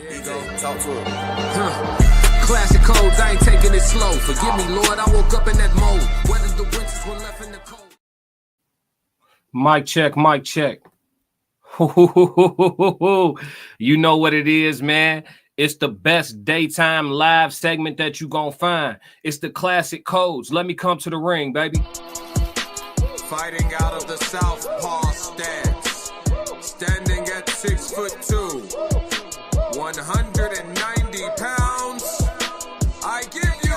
Ego, talk to him. Classic codes, I ain't taking it slow. Forgive me, Lord, I woke up in that mode. Whether the winters were left in the cold. Mic check, mic check. You know what it is, man. It's the best daytime live segment that you gonna find. It's the classic codes. Let me come to the ring, baby. Fighting out of the southpaw stance. Standing at 6'2", 190 pounds. I give you,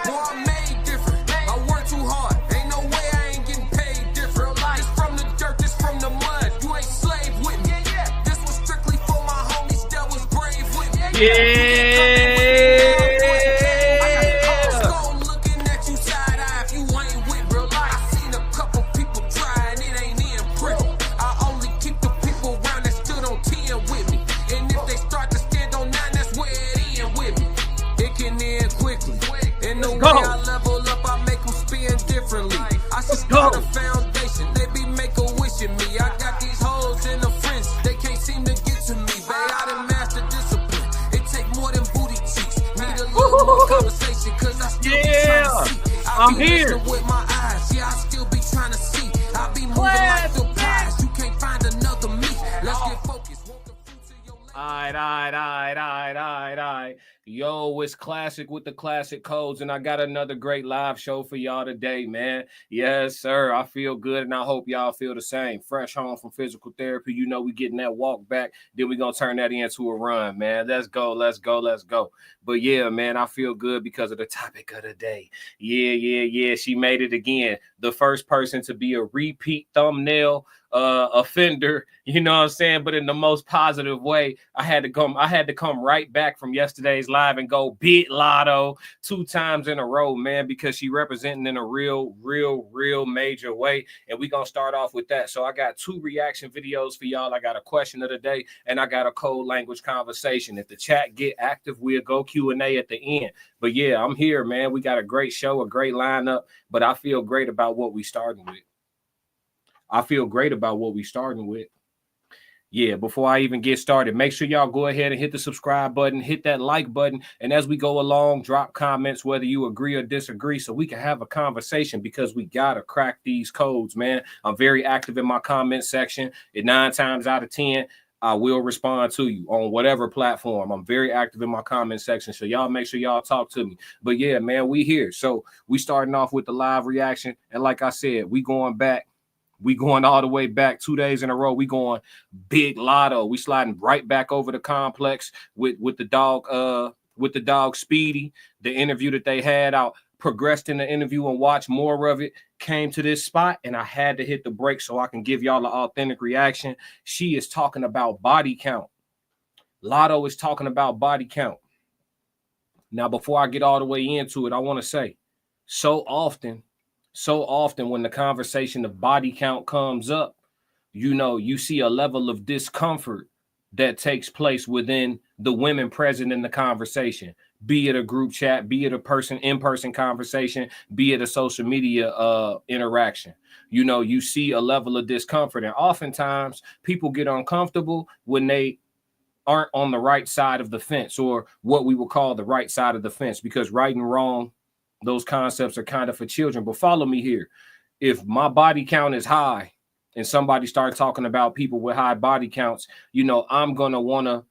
boy, I'm made different. I work too hard. Ain't no way I ain't getting paid different. This from the dirt, this from the mud. You ain't slave with me. This was strictly for my homies that was brave with me. Looking at you side eye if you ain't with real life. I seen a couple people try and it ain't in pretty. I only keep the people around that stood on 10 with me. And if they start to stand on 9, that's where it end with me. It can end quickly. And the way I level up, I make them spin differently. I should start a foundation. They be make a wish in me. I got these hoes in the fence. They can't seem to get to me. Babe, I done master discipline. It take more than booty cheeks. Need a little more conversation, cause I still be trying to see. I'm here. With my eyes, yeah, I still be trying to see. I be moving like the pies. You can't find another me. Let's get focused. Want the fruits of your labor. All right. Yo, it's Classic with the classic codes, and I got another great live show for y'all today, man. Yes, sir. I feel good, and I hope y'all feel the same. Fresh home from physical therapy. You know we getting that walk back. Then we going to turn that into a run, man. Let's go. But, yeah, man, I feel good because of the topic of the day. Yeah. She made it again. The first person to be a repeat thumbnail offender, you know what I'm saying, but in the most positive way. I had to come right back from yesterday's live and go beat Lotto 2 times in a row, man, because she representing in a real major way. And we're gonna start off with that. So I got 2 reaction videos for y'all. I got a question of the day and I got a code language conversation. If the chat get active, we'll go Q&A at the end. But yeah, I'm here, man. We got a great show, a great lineup, but I feel great about what we starting with. Yeah, before I even get started, make sure y'all go ahead and hit the subscribe button, hit that like button, and as we go along, drop comments whether you agree or disagree so we can have a conversation because we got to crack these codes, man. I'm very active in my comment section. 9 times out of 10, I will respond to you on whatever platform. I'm very active in my comment section, so y'all make sure y'all talk to me. But yeah, man, we here. So we starting off with the live reaction, and like I said, we going back. We going all the way back 2 days in a row. We going big Lotto. We sliding right back over the complex with the dog Speedy. The interview that they had out, progressed in the interview and watched more of it, came to this spot, and I had to hit the break so I can give y'all an authentic reaction. She is talking about body count. Lotto is talking about body count. Now, before I get all the way into it, I want to say, so often when the conversation of body count comes up, you know, you see a level of discomfort that takes place within the women present in the conversation, be it a group chat, be it a in-person conversation, be it a social media interaction. You know, you see a level of discomfort, and oftentimes people get uncomfortable when they aren't on the right side of the fence, or what we would call the right side of the fence, because right and wrong, those concepts are kind of for children. But follow me here. If my body count is high and somebody starts talking about people with high body counts, you know, I'm going to want to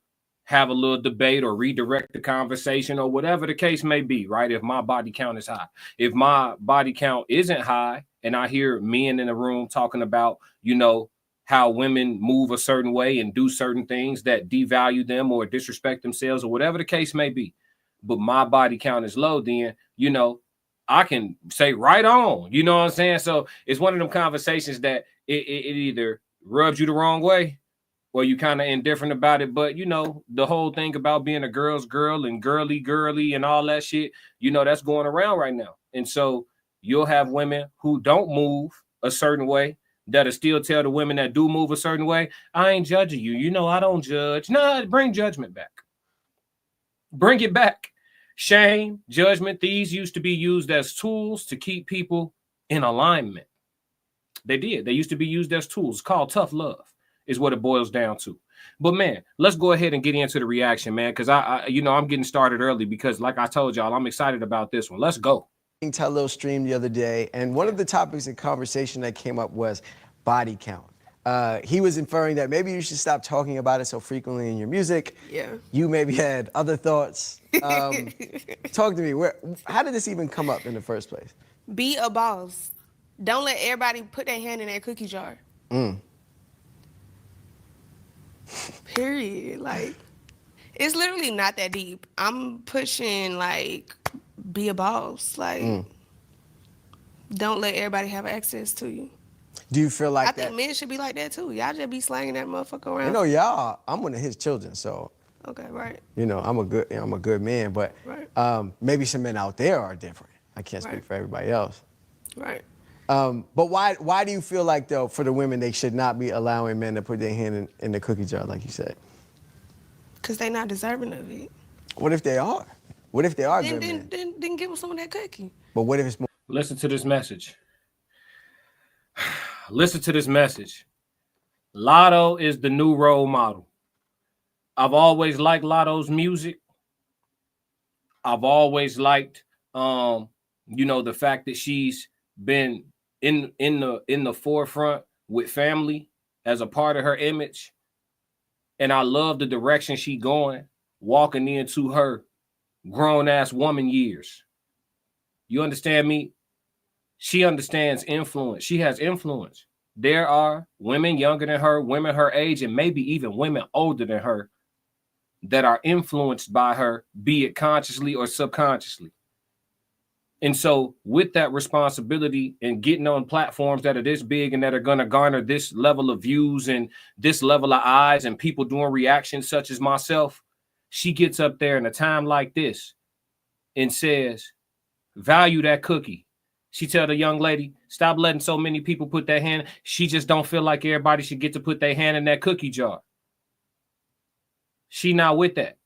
have a little debate or redirect the conversation or whatever the case may be, right? If my body count is high. If my body count isn't high and I hear men in the room talking about, you know, how women move a certain way and do certain things that devalue them or disrespect themselves or whatever the case may be, but my body count is low, then, you know, I can say right on, you know what I'm saying? So it's one of them conversations that it either rubs you the wrong way or you kind of indifferent about it. But, you know, the whole thing about being a girl's girl and girly and all that shit, you know, that's going around right now. And so you'll have women who don't move a certain way that'll still tell the women that do move a certain way, I ain't judging you. You know, I don't judge. Nah, bring judgment back. Bring it back. Shame, judgment, these used to be used as tools to keep people in alignment. They did. They used to be used as tools. It's called tough love is what it boils down to. But man, let's go ahead and get into the reaction, man, because I'm getting started early because, like I told y'all, I'm excited about this one. Let's go. Tello stream the other day, and one of the topics of conversation that came up was body count. He was inferring that maybe you should stop talking about it so frequently in your music. Yeah. You maybe had other thoughts. Talk to me. How did this even come up in the first place? Be a boss. Don't let everybody put their hand in that cookie jar. Period. Like, it's literally not that deep. I'm pushing, like, be a boss. Like, don't let everybody have access to you. Do you feel like I think men should be like that, too. Y'all just be slanging that motherfucker around. You know, y'all, I'm one of his children, so. Okay, right. You know, I'm a good man, but maybe some men out there are different. I can't speak for everybody else. Right. But why do you feel like, though, for the women, they should not be allowing men to put their hand in the cookie jar, like you said? Because they're not deserving of it. What if they are? What if they are good men? Then give them some of that cookie. But what if it's more? Listen to this message. Listen to this message. Lotto is the new role model. I've always liked Lotto's music. I've always liked, the fact that she's been in the forefront with family as a part of her image. And I love the direction she going, walking into her grown-ass woman years. You understand me? She understands influence. She has influence. There are women younger than her, women her age, and maybe even women older than her that are influenced by her, be it consciously or subconsciously. And so with that responsibility and getting on platforms that are this big and that are going to garner this level of views and this level of eyes and people doing reactions such as myself, she gets up there in a time like this and says, value that cookie. She tell the young lady, stop letting so many people put their hand. She just don't feel like everybody should get to put their hand in that cookie jar. She not with that.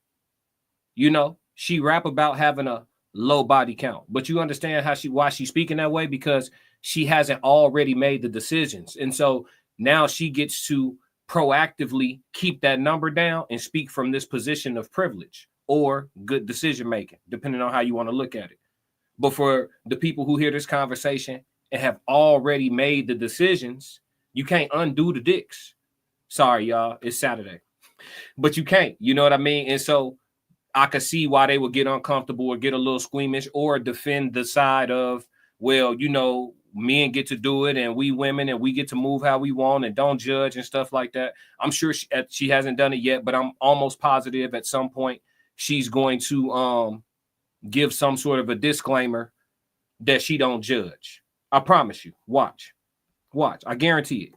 You know, she rap about having a low body count, but you understand why she's speaking that way, because she hasn't already made the decisions. And so now she gets to proactively keep that number down and speak from this position of privilege or good decision making, depending on how you want to look at it. But for the people who hear this conversation and have already made the decisions, you can't undo the dicks. Sorry, y'all, it's Saturday. But you can't, you know what I mean? And so I could see why they would get uncomfortable or get a little squeamish or defend the side of, well, you know, men get to do it and we women and we get to move how we want and don't judge and stuff like that. I'm sure she hasn't done it yet, but I'm almost positive at some point she's going to give some sort of a disclaimer that she don't judge. I promise you. Watch. I guarantee it.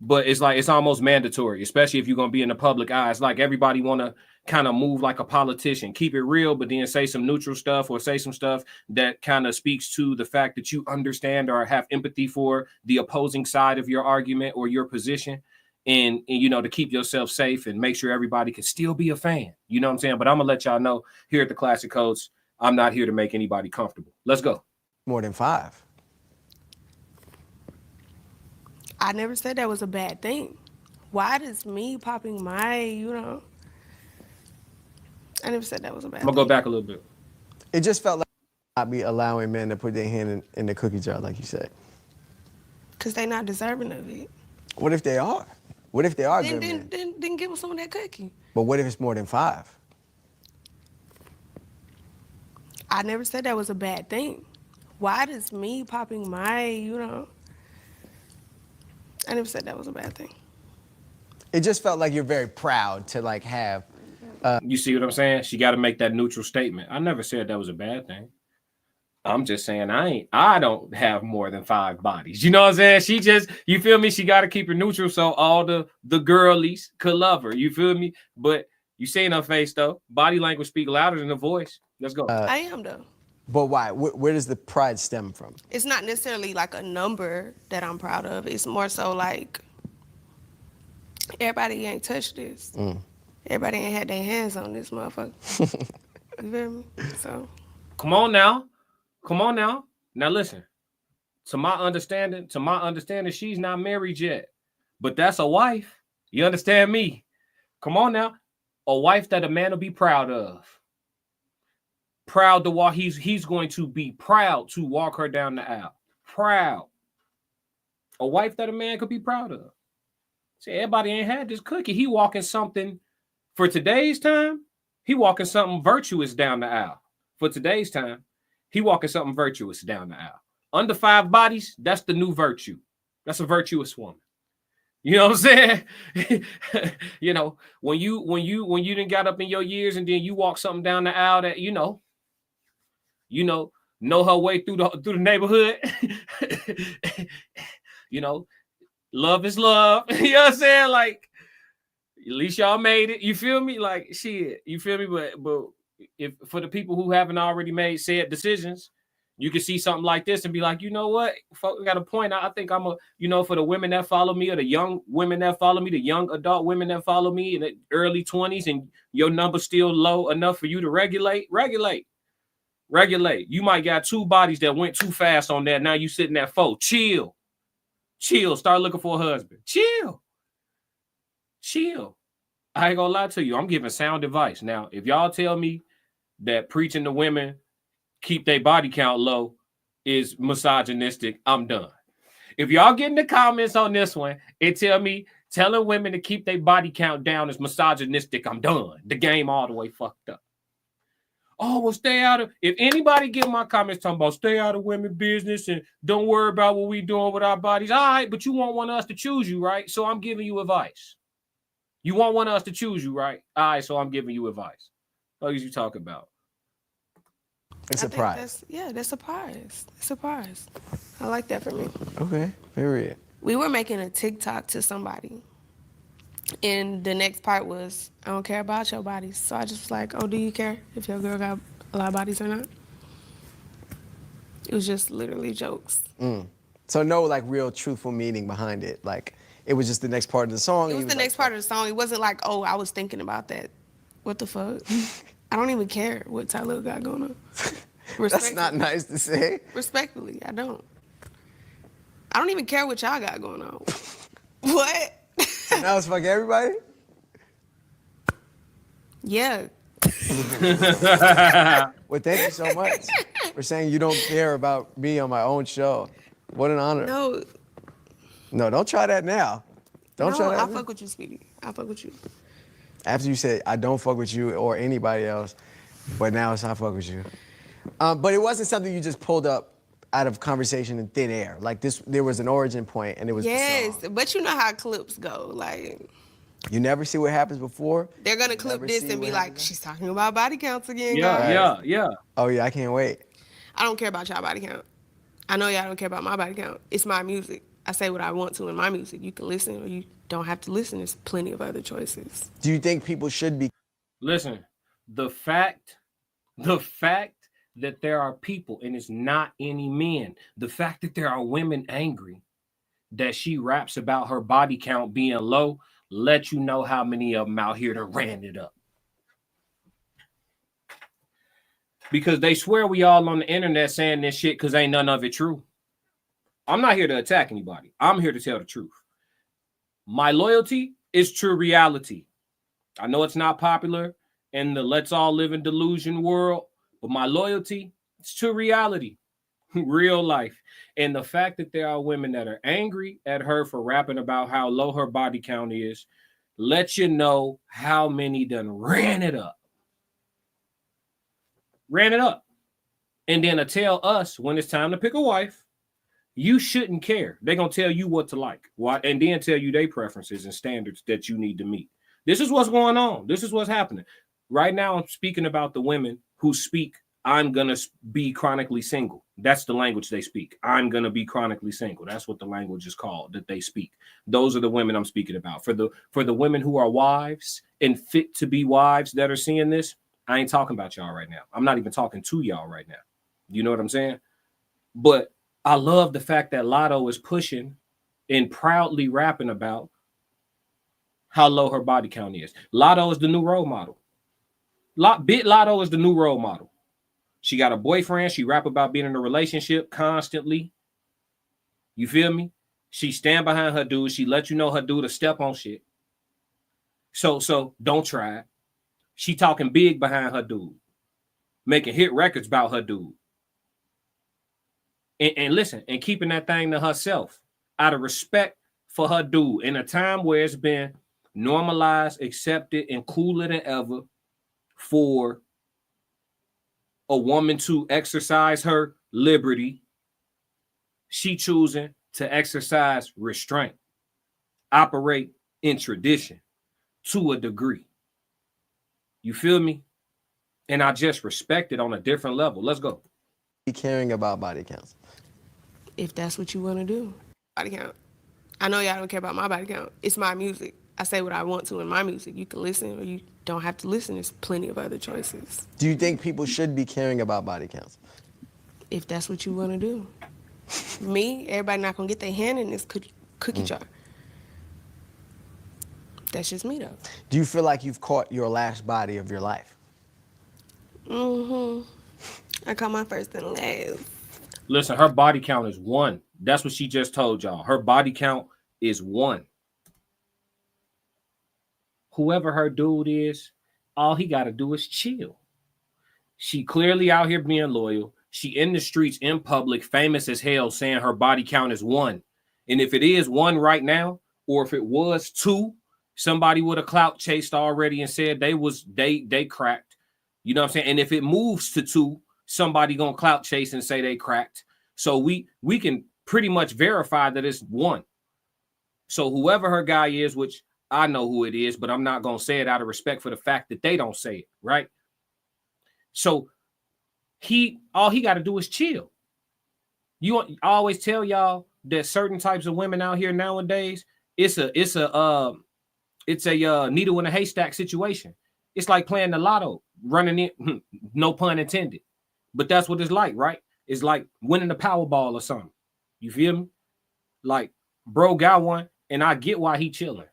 But it's like, it's almost mandatory, especially if you're going to be in the public eye. It's like everybody want to kind of move like a politician, keep it real, but then say some neutral stuff or say some stuff that kind of speaks to the fact that you understand or have empathy for the opposing side of your argument or your position. And you know, to keep yourself safe and make sure everybody can still be a fan. You know what I'm saying? But I'm going to let y'all know here at the Classic Codes, I'm not here to make anybody comfortable. Let's go. More than 5. I never said that was a bad thing. Why does me popping my, I never said that was a bad thing. I'm going to go back a little bit. It just felt like I'd be allowing men to put their hand in the cookie jar, like you said. Because they're not deserving of it. What if they are? What if they are good men? Then give them some of that cookie. But what if it's more than 5? I never said that was a bad thing. Why does me popping my, I never said that was a bad thing. It just felt like you're very proud to like have. You see what I'm saying? She got to make that neutral statement. I never said that was a bad thing. I'm just saying I don't have more than 5 bodies. You know what I'm saying? She just, you feel me? She got to keep her neutral so all the girlies could love her. You feel me? But you see in her face though, body language speak louder than the voice. Let's go. I am though. But why? Where does the pride stem from? It's not necessarily like a number that I'm proud of. It's more so like everybody ain't touched this. Everybody ain't had their hands on this motherfucker. You feel me? So. Come on now. Now listen. To my understanding, she's not married yet. But that's a wife. You understand me? Come on now. A wife that a man will be proud of. Proud to walk. He's going to be proud to walk her down the aisle. Proud. A wife that a man could be proud of. See, everybody ain't had this cookie. He walking something for today's time. He walking something virtuous down the aisle. For today's time, he walking something virtuous down the aisle. Under 5 bodies, that's the new virtue. That's a virtuous woman. You know what I'm saying? You know, when you done got up in your years and then you walk something down the aisle that know her way through the neighborhood. You know, love is love. You know what I'm saying? Like, at least y'all made it. You feel me? Like, shit. You feel me? But if for the people who haven't already made said decisions, you can see something like this and be like, you know what? Folks got a point. I think I'm for the women that follow me or the young women that follow me, the young adult women that follow me in the early 20s and your number's still low enough for you to regulate. You might got 2 bodies that went too fast on that. Now you sitting at 4. Chill. Start looking for a husband. Chill. I ain't gonna lie to you. I'm giving sound advice. Now, if y'all tell me that preaching to women keep their body count low is misogynistic, I'm done. If y'all get in the comments on this one and tell me telling women to keep their body count down is misogynistic, I'm done. The game all the way fucked up. Oh, well, stay out of. If anybody get my comments talking about stay out of women business and don't worry about what we doing with our bodies, all right, but you won't want us to choose you, right? So I'm giving you advice. You won't want us to choose you, right? All right, so I'm giving you advice. What are you talking about? It's a surprise. That's a surprise. Surprise. I like that for me. Okay, period. We were making a TikTok to somebody. And the next part was, I don't care about your bodies. So I just was like, oh, do you care if your girl got a lot of bodies or not? It was just literally jokes. So no like real truthful meaning behind it. Like it was just the next part of the song. It was the next part of the song. It wasn't like, oh, I was thinking about that. What the fuck? I don't even care what Tyler got going on. That's not nice to say. Respectfully, I don't. I don't even care what y'all got going on. What? So now it's fuck everybody? Yeah. Well, thank you so much for saying you don't care about me on my own show. What an honor. No, don't try that now. Don't try that. I'll fuck with you, sweetie. I'll fuck with you. After you said, I don't fuck with you or anybody else, but now it's I fuck with you. But it wasn't something you just pulled up out of conversation in thin air. Like this, there was an origin point and it was Yes, the song. but you know how clips go. Like, you never see what happens before? they're going to clip this and be like, she's talking about body counts again, Yeah. Oh yeah, I can't wait. I don't care about y'all body count. I know y'all don't care about my body count. It's my music. I say what I want to in my music. You can listen or you don't have to listen. There's plenty of other choices. Do you think people should be? Listen, the fact that there are people, and it's not any men, the fact that there are women angry that she raps about her body count being low, let you know how many of them out here that ran it up. Because they swear we all on the internet saying this shit because ain't none of it true. I'm not here to attack anybody. I'm here to tell the truth. My loyalty is true reality. I know it's not popular in the let's all live in delusion world, but my loyalty is true reality, real life. And the fact that there are women that are angry at her for rapping about how low her body count is, let you know how many done ran it up. And then to tell us when it's time to pick a wife, you shouldn't care. They're going to tell you what to like. Why, and then tell you their preferences and standards that you need to meet. This is what's going on. This is what's happening. Right now, I'm speaking about the women who speak, I'm going to be chronically single. That's the language they speak. I'm going to be chronically single. That's what the language is called that they speak. Those are the women I'm speaking about. For the women who are wives and fit to be wives that are seeing this, I ain't talking about y'all right now. I'm not even talking to y'all right now. You know what I'm saying? But I love the fact that Lotto is pushing and proudly rapping about how low her body count is. Lotto is the new role model. Bit Lotto is the new role model. She got a boyfriend. She rap about being in a relationship constantly. You feel me? She stand behind her dude. She let you know her dude to step on shit. So don't try it. She talking big behind her dude, making hit records about her dude. And listen, and keeping that thing to herself out of respect for her dude in a time where it's been normalized, accepted, and cooler than ever for a woman to exercise her liberty. She choosing to exercise restraint, operate in tradition to a degree. You feel me? And I just respect it on a different level. Let's go. Be caring about body counts. If that's what you want to do. Body count. I know y'all don't care about my body count. It's my music. I say what I want to in my music. You can listen or you don't have to listen. There's plenty of other choices. Do you think people should be caring about body counts? If that's what you want to do. Me, everybody not going to get their hand in this cookie jar. That's just me, though. Do you feel like you've caught your last body of your life? Mm-hmm. I caught my first and last. Listen, her body count is 1. That's what she just told y'all. Her body count is 1. Whoever her dude is, all he got to do is chill. She clearly out here being loyal. She in the streets, in public, famous as hell, saying her body count is 1. And if it is 1 right now, or if it was 2, somebody would have clout chased already and said they cracked. You know what I'm saying? And if it moves to 2, somebody gonna clout chase and say they cracked. So we can pretty much verify that it's 1. So whoever her guy is, which I know who it is, but I'm not gonna say it out of respect for the fact that they don't say it, right? So all he got to do is chill. I always tell y'all that certain types of women out here nowadays, it's a needle in a haystack situation. It's like playing the lotto, running in, no pun intended. But that's what it's like, right? It's like winning the Powerball or something. You feel me? Like, bro got one, and I get why he chilling.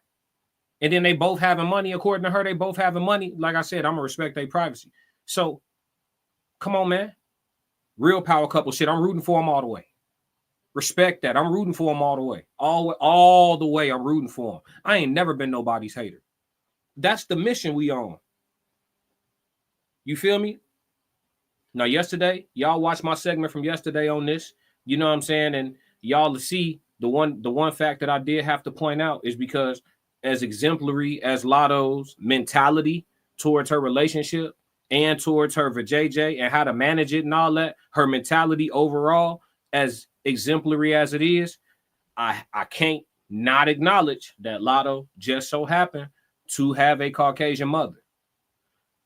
And then they both having money. According to her, they both having money. Like I said, I'm going to respect their privacy. So, come on, man. Real power couple shit. I'm rooting for them all the way. Respect that. I'm rooting for them all the way. All the way, I'm rooting for them. I ain't never been nobody's hater. That's the mission we on. You feel me? Now, yesterday, y'all watched my segment from yesterday on this. You know what I'm saying? And y'all to see the one fact that I did have to point out is because as exemplary as Lotto's mentality towards her relationship and towards her vajayjay and how to manage it and all that, her mentality overall, as exemplary as it is, I can't not acknowledge that Lotto just so happened to have a Caucasian mother.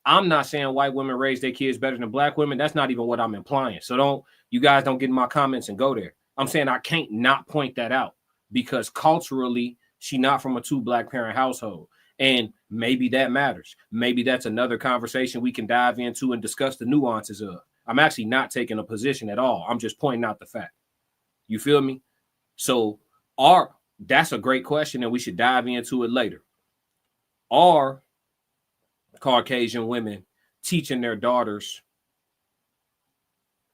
I'm not saying white women raise their kids better than black women. That's not even what I'm implying. So you guys don't get in my comments and go there. I'm saying I can't not point that out because culturally, she not from a 2 black parent household. And maybe that matters. Maybe that's another conversation we can dive into and discuss the nuances of. I'm actually not taking a position at all. I'm just pointing out the fact. You feel me? So that's a great question, and we should dive into it later. Are Caucasian women teaching their daughters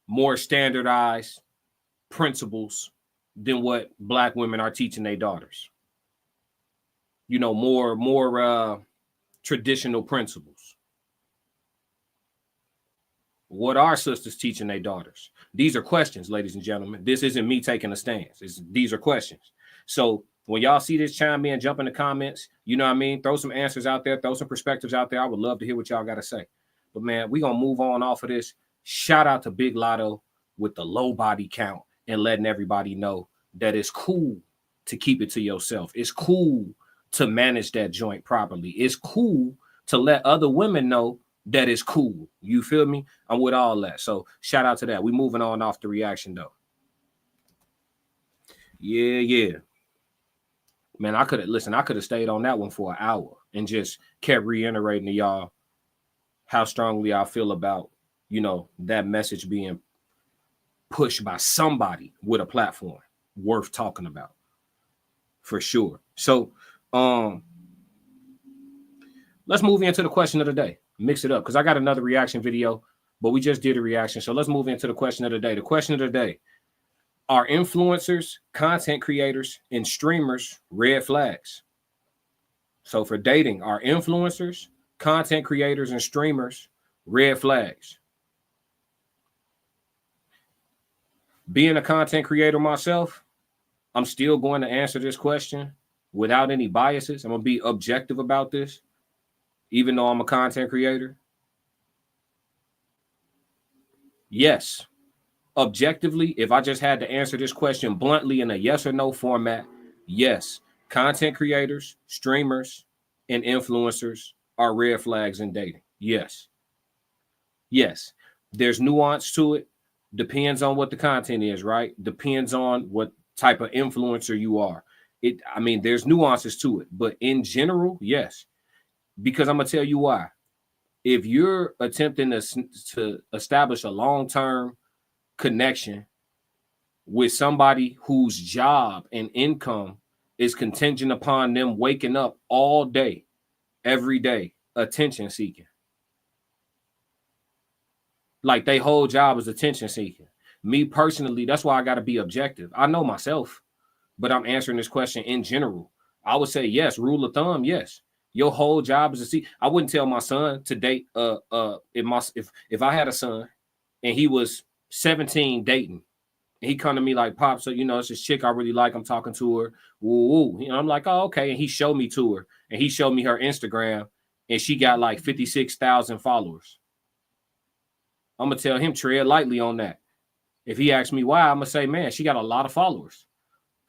more standardized principles than what black women are teaching their daughters? You know, more traditional principles. What are sisters teaching their daughters? These are questions, ladies and gentlemen. This isn't me taking a stance. These are questions. So when y'all see this, chime in, jump in the comments. You know what I mean? Throw some answers out there. Throw some perspectives out there. I would love to hear what y'all got to say. But, man, we're going to move on off of this. Shout out to Big Lotto with the low body count and letting everybody know that it's cool to keep it to yourself. It's cool to manage that joint properly. It's cool to let other women know that it's cool. You feel me? I'm with all that. So shout out to that. We moving on off the reaction though. Yeah. Man, I could have stayed on that one for an hour and just kept reiterating to y'all how strongly I feel about, you know, that message being pushed by somebody with a platform worth talking about. For sure. So let's move into the question of the day. Mix it up because I got another reaction video, but we just did a reaction. So let's move into the question of the day. The question of the day: Are influencers, content creators, and streamers red flags? So for dating, are influencers, content creators, and streamers red flags? Being a content creator myself, I'm still going to answer this question without any biases. I'm going to be objective about this, even though I'm a content creator. Yes. Objectively, if I just had to answer this question bluntly in a yes or no format, yes, content creators, streamers, and influencers are red flags in dating. Yes. Yes. There's nuance to it. Depends on what the content is, right? Depends on what type of influencer you are. There's nuances to it, but in general, yes. Because I'm going to tell you why. If you're attempting to establish a long-term connection with somebody whose job and income is contingent upon them waking up all day, every day, attention seeking. Like their whole job is attention seeking. Me personally, that's why I got to be objective. I know myself, but I'm answering this question in general. I would say yes, rule of thumb, yes. Your whole job is to see. I wouldn't tell my son to date if I had a son and he was 17 dating. He come to me like, Pop, so, it's this chick I really like. I'm talking to her. Woo, woo. I'm like, oh, okay. And he showed me to her. And he showed me her Instagram. And she got like 56,000 followers. I'm going to tell him, tread lightly on that. If he asks me why, I'm going to say, man, she got a lot of followers.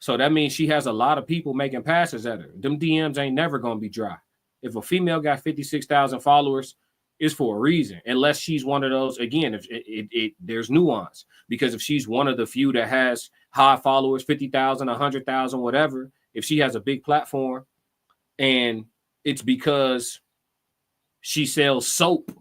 So that means she has a lot of people making passes at her. Them DMs ain't never going to be dry. If a female got 56,000 followers, it's for a reason, unless she's one of those. Again, if there's nuance, because if she's one of the few that has high followers, 50,000, 100,000, whatever, if she has a big platform and it's because she sells soap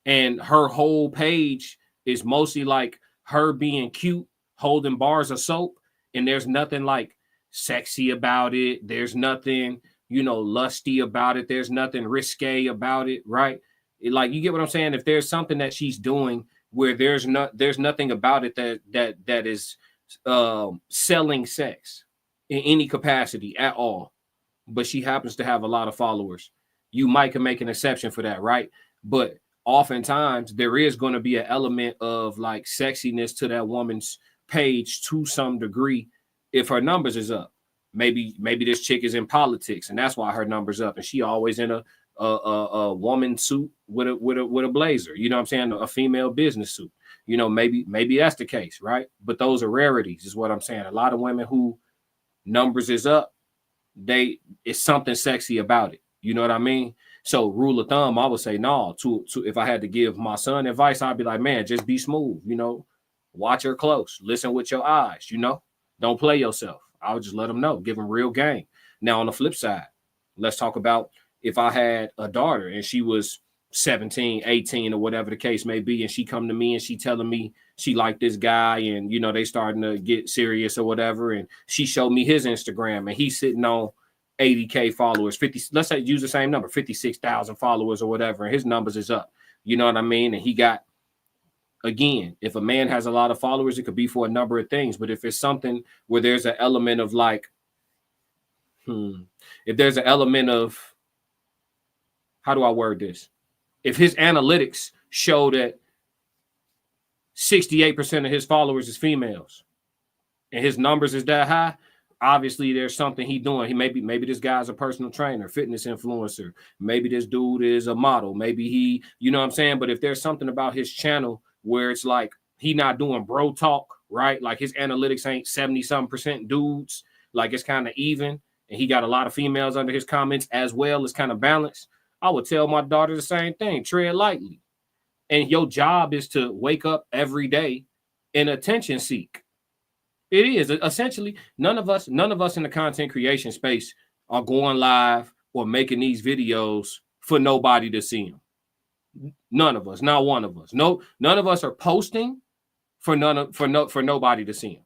and her whole page is mostly like her being cute, holding bars of soap, and there's nothing like sexy about it. There's nothing, lusty about it. There's nothing risque about it, right? Like, you get what I'm saying? If there's something that she's doing where there's nothing about it that is selling sex in any capacity at all, but she happens to have a lot of followers, you might can make an exception for that, right? But oftentimes there is going to be an element of like sexiness to that woman's page to some degree if her numbers is up. Maybe this chick is in politics and that's why her numbers up, and she always in a woman suit with a blazer, you know what I'm saying, a female business suit, maybe that's the case, right? But those are rarities is what I'm saying. A lot of women who numbers is up, it's something sexy about it, you know what I mean? So rule of thumb, I would say no. To if I had to give my son advice, I'd be like, man, just be smooth, watch her close, listen with your eyes, don't play yourself. I would just let them know, give them real game. Now on the flip side, let's talk about if I had a daughter and she was 17, 18 or whatever the case may be, and she come to me and she telling me she liked this guy and, they starting to get serious or whatever. And she showed me his Instagram and he's sitting on 80K followers, 50, let's say use the same number, 56,000 followers or whatever. And his numbers is up, you know what I mean? And he got, again, if a man has a lot of followers, it could be for a number of things. But if it's something where there's an element of like, if there's an element of, how do I word this? If his analytics show that 68% of his followers is females and his numbers is that high, obviously there's something he doing. He maybe this guy's a personal trainer, fitness influencer. Maybe this dude is a model. Maybe he, you know what I'm saying? But if there's something about his channel where it's like he not doing bro talk, right? Like his analytics ain't 70-something% dudes, like it's kind of even, and he got a lot of females under his comments as well, it's kind of balanced. I would tell my daughter the same thing, tread lightly. And your job is to wake up every day and attention seek. It is essentially none of us in the content creation space are going live or making these videos for nobody to see them. None of us, not one of us. No, none of us are posting for nobody to see them.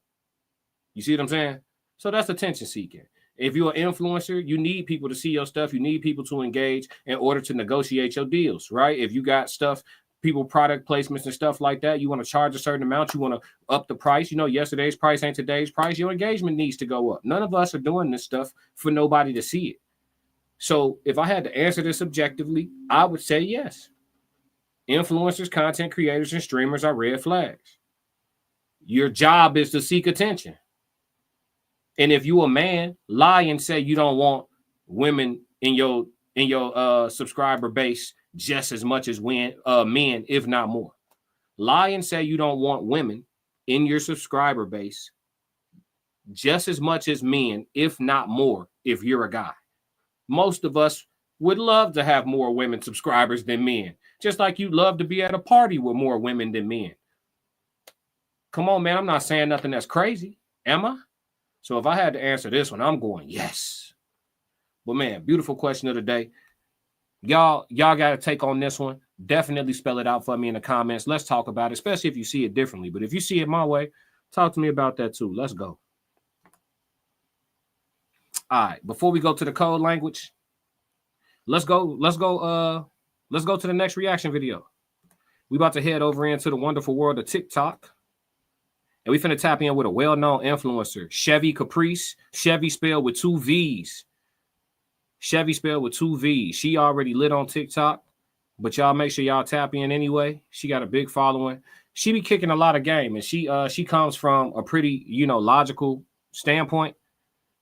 You see what I'm saying? So that's attention seeking. If you're an influencer, you need people to see your stuff. You need people to engage in order to negotiate your deals, right? If you got stuff people product placements and stuff like that. You want to charge a certain amount. You want to up the price. You know, yesterday's price ain't today's price. Your engagement needs to go up. None of us are doing this stuff for nobody to see it. So if I had to answer this objectively, I would say yes. Influencers, content creators, and streamers are red flags. Your job is to seek attention. And if you a man, lie and say you don't want women in your subscriber base just as much as men, if not more. Lie and say you don't want women in your subscriber base just as much as men, if not more, if you're a guy. Most of us would love to have more women subscribers than men, just like you'd love to be at a party with more women than men. Come on, man. I'm not saying nothing that's crazy, am I? So if I had to answer this one, I'm going yes. But man, beautiful question of the day. Y'all got to take on this one. Definitely spell it out for me in the comments. Let's talk about it, especially if you see it differently. But if you see it my way, talk to me about that too. Let's go. All right, before we go to the code language, let's go to the next reaction video. We about to head over into the wonderful world of TikTok. And we finna tap in with a well-known influencer, Chevy Caprice. Chevy spelled with 2 V's. Chevy spelled with 2 V's. She already lit on TikTok, but y'all make sure y'all tap in anyway. She got a big following. She be kicking a lot of game, and she comes from a pretty, logical standpoint.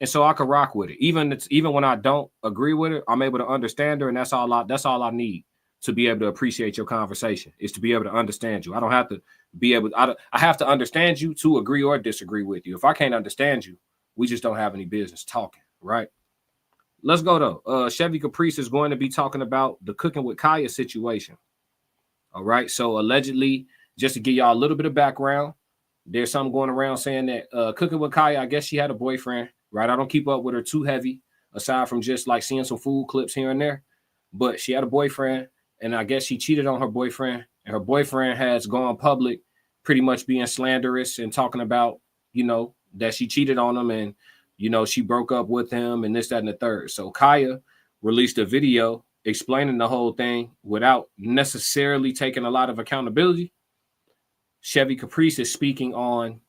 And so I could rock with it. Even when I don't agree with her, I'm able to understand her, and that's all I need to be able to appreciate your conversation, is to be able to understand you. I don't have to be able, I have to understand you to agree or disagree with you. If I can't understand you, we just don't have any business talking, right? Let's go though. Chevy Caprice is going to be talking about the Cooking with Kaya situation. All right. So allegedly, just to give y'all a little bit of background, there's something going around saying that Cooking with Kaya, I guess she had a boyfriend, right? I don't keep up with her too heavy, aside from just like seeing some food clips here and there. But she had a boyfriend, and I guess she cheated on her boyfriend, and her boyfriend has gone public pretty much being slanderous and talking about, that she cheated on him and, she broke up with him and this, that, and the third. So Kaya released a video explaining the whole thing without necessarily taking a lot of accountability. Chevy Caprice is speaking on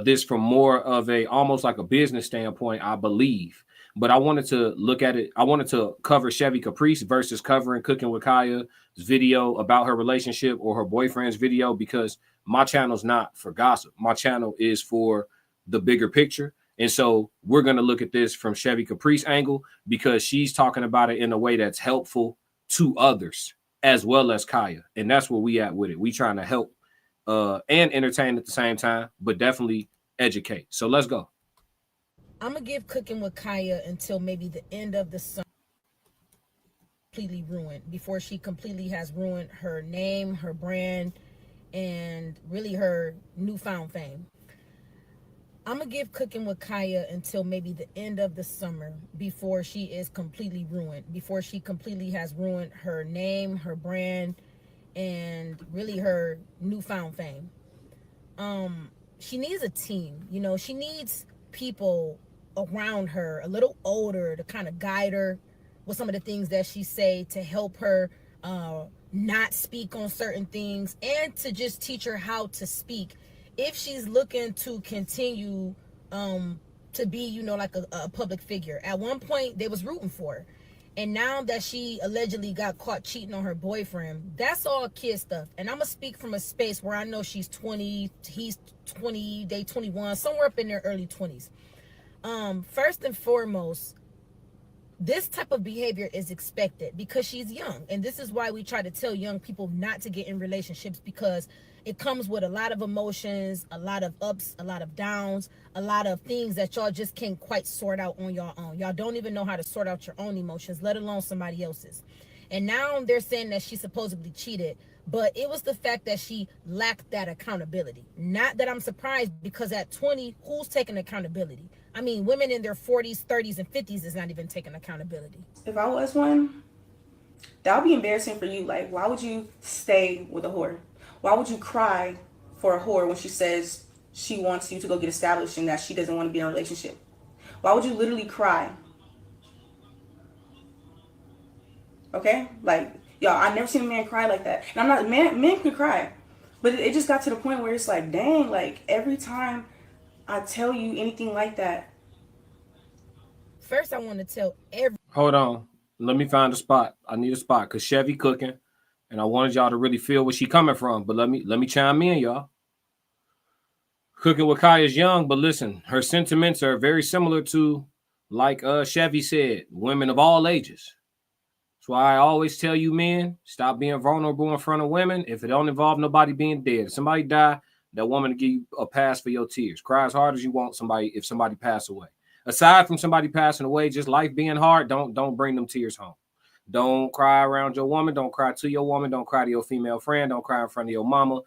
this from more of almost like a business standpoint, I believe. But I wanted to look at it. I wanted to cover Chevy Caprice versus covering Cooking with Kaya's video about her relationship or her boyfriend's video, because my channel's not for gossip. My channel is for the bigger picture. And so we're going to look at this from Chevy Caprice angle, because she's talking about it in a way that's helpful to others as well as Kaya. And that's where we at with it. We trying to help and entertain at the same time, but definitely educate. So let's go. I'm going to give Cooking with Kaya until maybe the end of the summer. Completely ruined, before she completely has ruined her name, her brand, and really her newfound fame. I'm going to give Cooking with Kaya until maybe the end of the summer before she is completely ruined, before she completely has ruined her name, her brand, and really her newfound fame. She needs a team, she needs people around her, a little older, to kind of guide her with some of the things that she say, to help her not speak on certain things, and to just teach her how to speak if she's looking to continue to be, like a public figure. At one point, they was rooting for her. And now that she allegedly got caught cheating on her boyfriend, that's all kid stuff. And I'm going to speak from a space where I know she's 20, he's 20, they 21, somewhere up in their early 20s. First and foremost, this type of behavior is expected because she's young. And this is why we try to tell young people not to get in relationships, because it comes with a lot of emotions, a lot of ups, a lot of downs, a lot of things that y'all just can't quite sort out on your own. Y'all don't even know how to sort out your own emotions, let alone somebody else's. And now they're saying that she supposedly cheated, but it was the fact that she lacked that accountability. Not that I'm surprised, because at 20, who's taking accountability? I mean, women in their 40s, 30s, and 50s is not even taking accountability. If I was one, that would be embarrassing for you. Like, why would you stay with a whore? Why would you cry for a whore when she says she wants you to go get established and that she doesn't want to be in a relationship? Why would you literally cry? Okay? Like, Y'all, I never seen a man cry like that. And I'm not, men can cry. But it just got to the point where it's like, dang, like every time I tell you anything like that. First, I want to tell every. Hold on. Let me find a spot. I need a spot because Chevy cooking, and I wanted y'all to really feel where she coming from. But let me chime in, y'all. Cooking with Kai is young, but listen, her sentiments are very similar to, like Chevy said, women of all ages. That's why I always tell you men, stop being vulnerable in front of women. If it don't involve nobody being dead, if somebody die, that woman to give you a pass for your tears. Cry as hard as you want if somebody pass away. Aside from somebody passing away, just life being hard, don't bring them tears home. Don't cry around your woman. Don't cry to your woman. Don't cry to your female friend. Don't cry in front of your mama.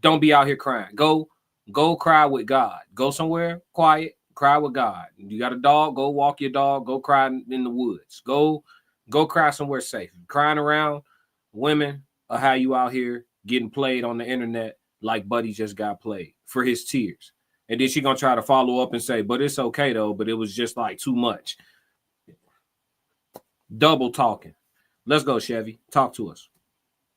Don't be out here crying. Go cry with God. Go somewhere quiet. Cry with God. You got a dog? Go walk your dog. Go cry in the woods. Go cry somewhere safe. Crying around women or how you out here getting played on the internet like Buddy just got played for his tears. And then she gonna try to follow up and say, but it's okay though, but it was just like too much. Double talking. Let's go, Chevy. Talk to us.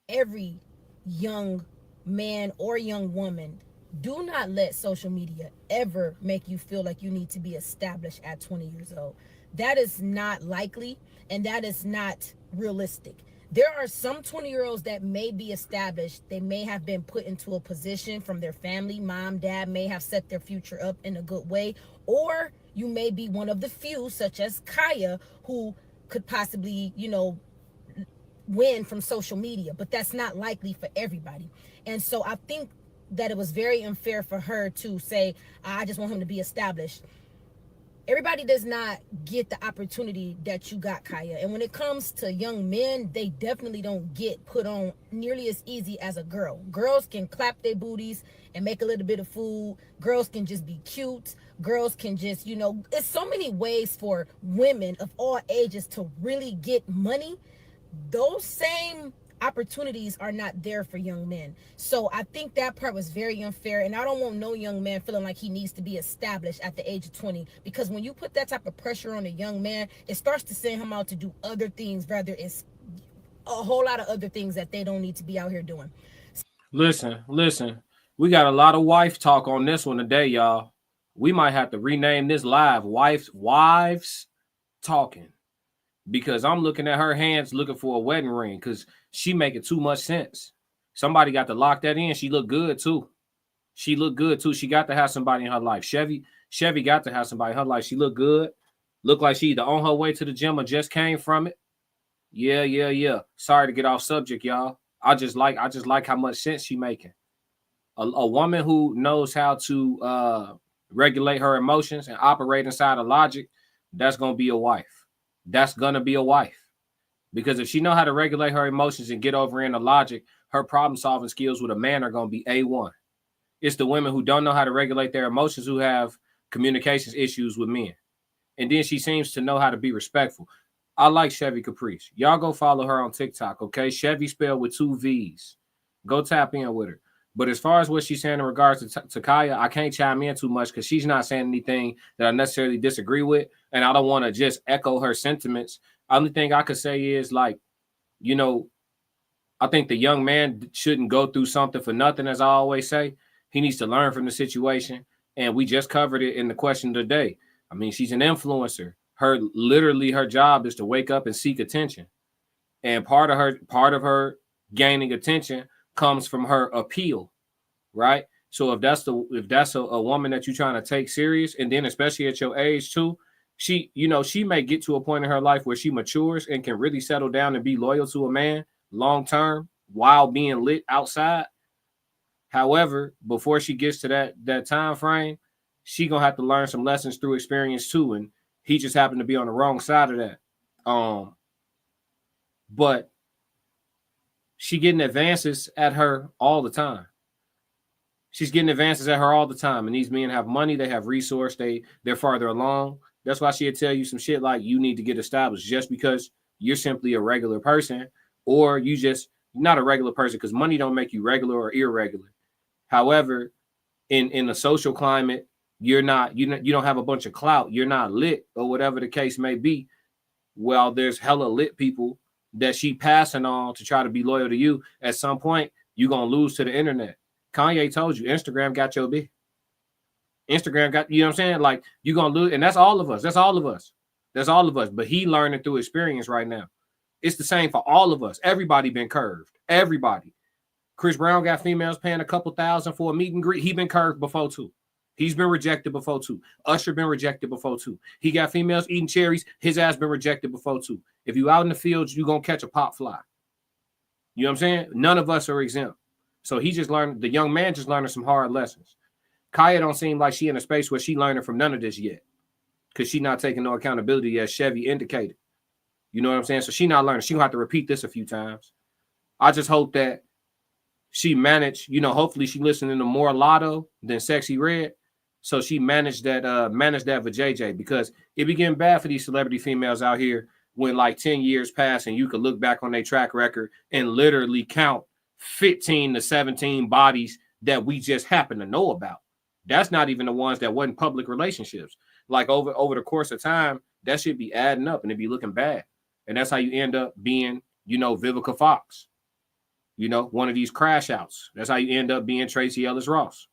Every young man or young woman, do not let social media ever make you feel like you need to be established at 20 years old. That is not likely, and that is not realistic. There are some 20-year-olds that may be established. They may have been put into a position from their family. Mom, dad may have set their future up in a good way. Or you may be one of the few, such as Kaya, who could possibly, win from social media. But that's not likely for everybody. And so I think that it was very unfair for her to say, I just want him to be established. Everybody does not get the opportunity that you got, Kaya. And when it comes to young men, they definitely don't get put on nearly as easy as a girl. Girls can clap their booties and make a little bit of food. Girls can just be cute. Girls can just, it's so many ways for women of all ages to really get money. Those same opportunities are not there for young men. So I think that part was very unfair, and I don't want no young man feeling like he needs to be established at the age of 20, because when you put that type of pressure on a young man, it starts to send him out to do other things, rather it's a whole lot of other things that they don't need to be out here doing. Listen, we got a lot of wife talk on this one today, y'all. We might have to rename this live wives talking, because I'm looking at her hands looking for a wedding ring because she making too much sense. Somebody got to lock that in. She look good too. She got to have somebody in her life. Chevy got to have somebody in her life. She look good. Look like she either on her way to the gym or just came from it. Yeah. Sorry to get off subject, y'all. I just like how much sense she making. A woman who knows how to regulate her emotions and operate inside of logic, that's gonna be a wife. That's gonna be a wife. Because if she know how to regulate her emotions and get over into logic, her problem solving skills with a man are gonna be A1. It's the women who don't know how to regulate their emotions who have communications issues with men. And then she seems to know how to be respectful. I like Chevy Caprice. Y'all go follow her on TikTok, okay? Chevy spelled with 2 V's. Go tap in with her. But as far as what she's saying in regards to Kaya, I can't chime in too much because she's not saying anything that I necessarily disagree with. And I don't want to just echo her sentiments. Only thing I could say is, like, I think the young man shouldn't go through something for nothing, as I always say. He needs to learn from the situation. And we just covered it in the question today. I mean, she's an influencer. Her job is to wake up and seek attention. And part of her gaining attention comes from her appeal, right? So if that's a woman that you're trying to take serious, and then especially at your age too, she may get to a point in her life where she matures and can really settle down and be loyal to a man long term while being lit outside. However, before she gets to that time frame, she gonna have to learn some lessons through experience too, and he just happened to be on the wrong side of that. But she getting advances at her all the time. She's getting advances at her all the time. And these men have money, they have resource, they're farther along. That's why she'll tell you some shit like you need to get established just because you're simply a regular person, or you're not a regular person, because money don't make you regular or irregular. However, in the social climate, you don't have a bunch of clout, you're not lit, or whatever the case may be. Well, there's hella lit people that she passing on to try to be loyal to you, at some point you're gonna lose to the internet. Kanye told you Instagram got your bitch. Instagram got, you know what I'm saying? Like, you're gonna lose, and that's all of us. That's all of us. That's all of us. But he learning through experience right now. It's the same for all of us. Everybody been curved. Everybody. Chris Brown got females paying a couple thousand for a meet and greet. He been curved before too. He's been rejected before too. Usher been rejected before too. He got females eating cherries. His ass been rejected before too. If you out in the fields, you gonna catch a pop fly. You know what I'm saying? None of us are exempt. So he just learned, the young man just learning some hard lessons. Kaya don't seem like she in a space where she learning from none of this yet, because she not taking no accountability, as Chevy indicated. You know what I'm saying? So she not learning. She gonna have to repeat this a few times. I just hope that she managed, you know, hopefully she listening to more Lotto than Sexy Red. So she managed that for JJ, because it be getting bad for these celebrity females out here when like 10 years pass and you could look back on their track record and literally count 15 to 17 bodies that we just happen to know about. That's not even the ones that wasn't public relationships. Like over the course of time, that should be adding up and it be looking bad. And that's how you end up being, you know, Vivica Fox, you know, one of these crash outs. That's how you end up being Tracy Ellis Ross.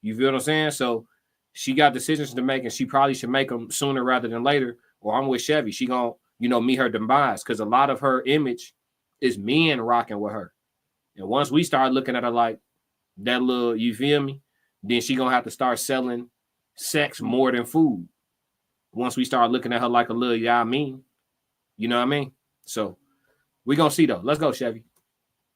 You feel what I'm saying? So she got decisions to make, and she probably should make them sooner rather than later. Or I'm with Chevy. She gonna, you know, meet her demise, because a lot of her image is men rocking with her. And once we start looking at her like that little, you feel me? Then she gonna have to start selling sex more than food. Once we start looking at her like a little, yeah, I mean, you know what I mean? So we gonna see though. Let's go, Chevy.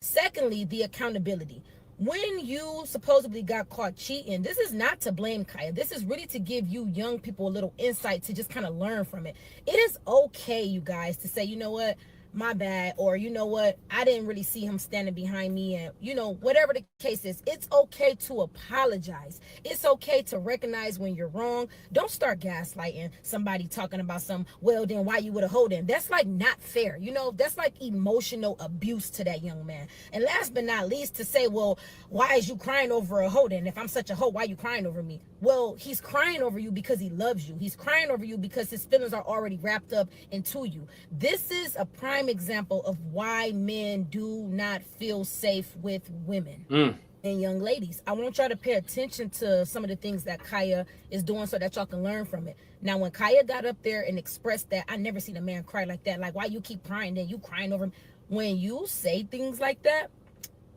Secondly, the accountability. When you supposedly got caught cheating, this is not to blame Kaya. This is really to give you young people a little insight to just kind of learn from it. It is okay, you guys, to say, you know what, my bad, or you know what, I didn't really see him standing behind me, and you know, whatever the case is, it's okay to apologize. It's okay to recognize when you're wrong. Don't start gaslighting somebody talking about some, well then why you would have hold him. That's like not fair, you know. That's like emotional abuse to that young man. And last but not least, to say, well, why is you crying over a holding? If I'm such a hoe, why you crying over me? Well, he's crying over you because he loves you. He's crying over you because his feelings are already wrapped up into you. This is a prime example of why men do not feel safe with women. And young ladies, I want y'all to pay attention to some of the things that Kaya is doing so that y'all can learn from it. Now, when Kaya got up there and expressed that, I never seen a man cry like that. Like, why you keep crying, then you crying over him? When you say things like that,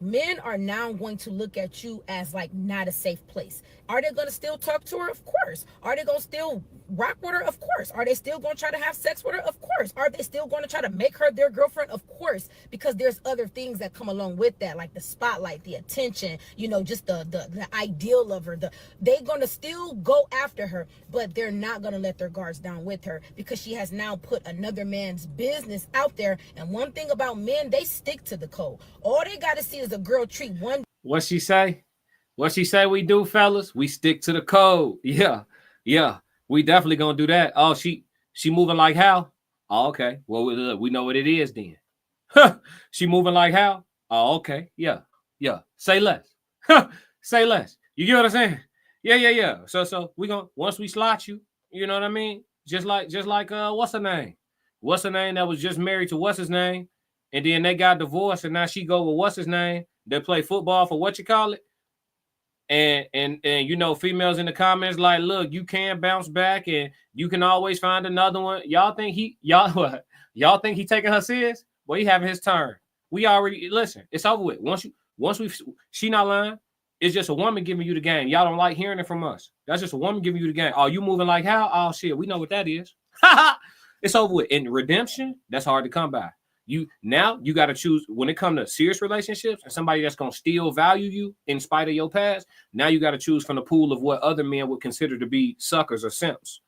men are now going to look at you as like not a safe place. Are they going to still talk to her? Of course. Are they going to still rock with her? Of course. Are they still going to try to have sex with her? Of course. Are they still going to try to make her their girlfriend? Of course. Because there's other things that come along with that, like the spotlight, the attention, you know, just the ideal of her. They're going to still go after her, but they're not going to let their guards down with her, because she has now put another man's business out there. And one thing about men, they stick to the code. All they got to see is a girl treat one. What she say? What she say we do, fellas? We stick to the code. Yeah. We definitely gonna do that. Oh, she moving like how? Oh, okay. Well, we know what it is then. She moving like how? Oh, okay. Yeah. Say less. Say less. You get what I'm saying? Yeah. So we gonna, once we slot you, you know what I mean? Just like what's her name? What's her name that was just married to what's his name? And then they got divorced, and now she go with what's his name? They play football for what you call it? And you know, females in the comments like, look, you can bounce back and you can always find another one. Y'all think he taking her serious? Well, he having his turn. We already, listen, it's over with. She not lying. It's just a woman giving you the game. Y'all don't like hearing it from us. That's just a woman giving you the game. Oh, you moving like how? Oh shit, we know what that is. It's over with. In redemption, that's hard to come by. You got to choose when it comes to serious relationships and somebody that's going to still value you in spite of your past. Now you got to choose from the pool of what other men would consider to be suckers or simps.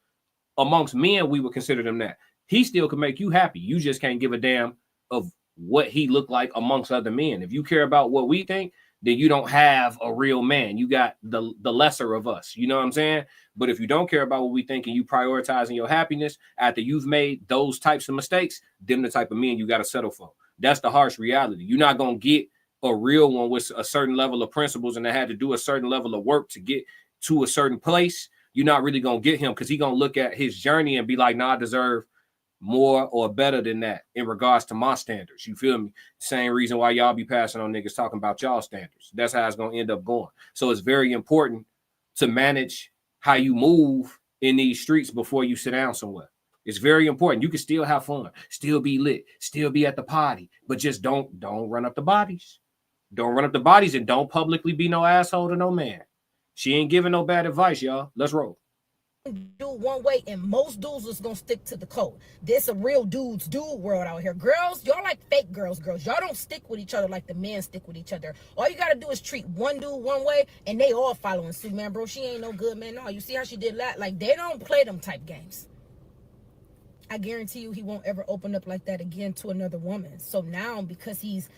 Amongst men, we would consider them that. He still can make you happy. You just can't give a damn of what he looked like amongst other men. If you care about what we think, then you don't have a real man. You got the lesser of us. You know what I'm saying? But if you don't care about what we think and you prioritizing your happiness after you've made those types of mistakes, them the type of men you got to settle for. That's the harsh reality. You're not going to get a real one with a certain level of principles and they had to do a certain level of work to get to a certain place. You're not really going to get him because he's going to look at his journey and be like, nah, I deserve more or better than that in regards to my standards. You feel me? Same reason why y'all be passing on niggas talking about y'all standards. That's how it's gonna end up going. So it's very important to manage how you move in these streets before you sit down somewhere. It's very important. You can still have fun, still be lit, still be at the party, but just don't run up the bodies. Don't run up the bodies, and don't publicly be no asshole to no man. She ain't giving no bad advice, y'all. Let's roll. Do one way, and most dudes is gonna stick to the code. This a real dudes world out here. Girls, y'all like fake girls. Y'all don't stick with each other like the men stick with each other. All you gotta do is treat one dude one way, and they all following suit. Man, bro, she ain't no good, man. No, you see how she did that? Like, they don't play them type games. I guarantee you he won't ever open up like that again to another woman. So now, because he's